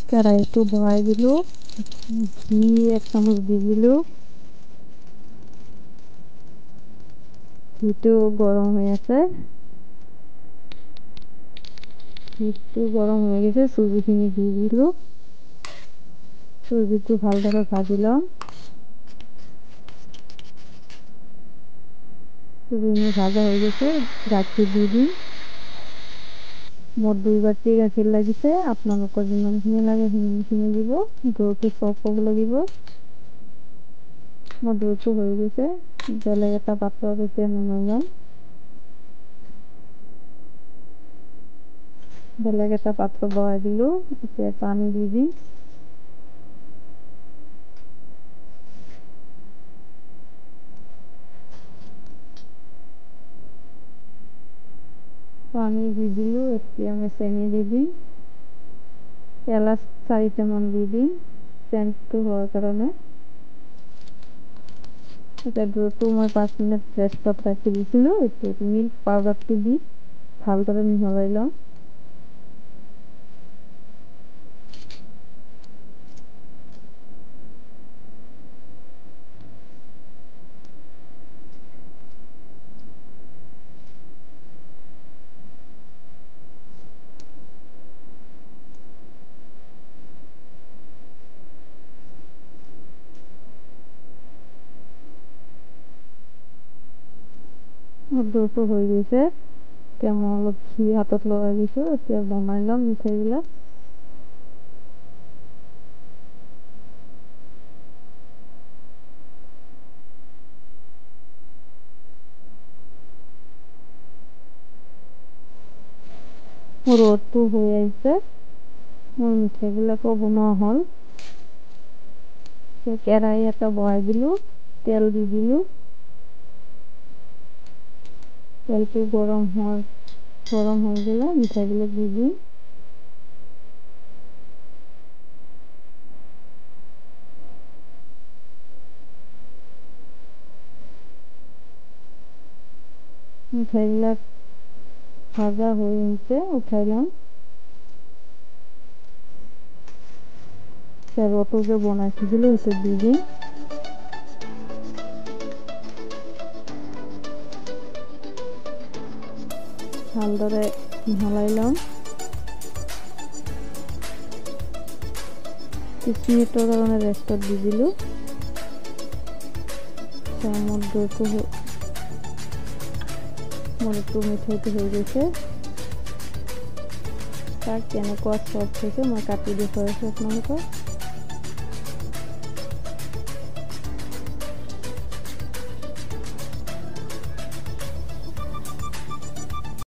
কেৰাহীটো বহাই দিলোঁ, ঘি 1 চামুচ দি দিলোঁ। ঘিটো গৰম হৈ আছে, ঘিটো গৰম হৈ গৈছে, চুজিখিনি দি দিলোঁ। চুজিটো ভালদৰে ভাজি লওঁ। চুজিখিনি ভাজা হৈ গৈছে, গাখীৰ দি দিম। মোৰ 2 বাটি গাখীৰ লাগিছে, আপোনালোকৰ যিমানখিনি লাগে সিমানখিনি দিব। দৈটো চফ হ'ব লাগিব। মোৰ দৈটো হৈ গৈছে, বেলেগ এটা পাত্ৰত এতিয়া নমাই লম। বেলেগ এটা পাত্ৰ বহাই দিলোঁ, এতিয়া পানী দি দিম। পানী দি দিলোঁ, এতিয়া আমি চেনি দি দিম। এলাচ 4টামান দি দিম, চেণ্টটো হোৱাৰ কাৰণে। এতিয়া দৈটো মই 5 মিনিট ৰেষ্টত ৰাখি দিছিলোঁ, এতিয়া মিল্ক পাউডাৰটো দি ভালদৰে মিহলাই লওঁ। দৈটো হৈ গৈছে, এতিয়া মই অলপ ঘি হাতত লগাই দিছোঁ, এতিয়া বনাই ল'ম মিঠাইবিলাক। মোৰ ৰ'দটো হৈ আহিছে, মোৰ মিঠাইবিলাকো বনোৱা হ'ল। কেৰাহী এটা বহাই দিলোঁ, তেল দি দিলোঁ। তেলটো গৰম হৈ গ'লে মিঠাইবিলাক দি দিম। মিঠাইবিলাক ভাজা হৈ আহিছে, উঠাই লম। ৰ'দটো যে বনাই থৈছিলোঁ সেইটো দি দিম। ভালদৰে মিহলাই লম। 30 মিনিটৰ কাৰণে ৰেষ্টত দি দিলোঁ। মোৰ দৈটো মিঠাইটো হৈ গৈছে। তাক কেনেকুৱা চফ্ট হৈছে মই কাটি দেখুৱাই আছোঁ আপোনালোকক।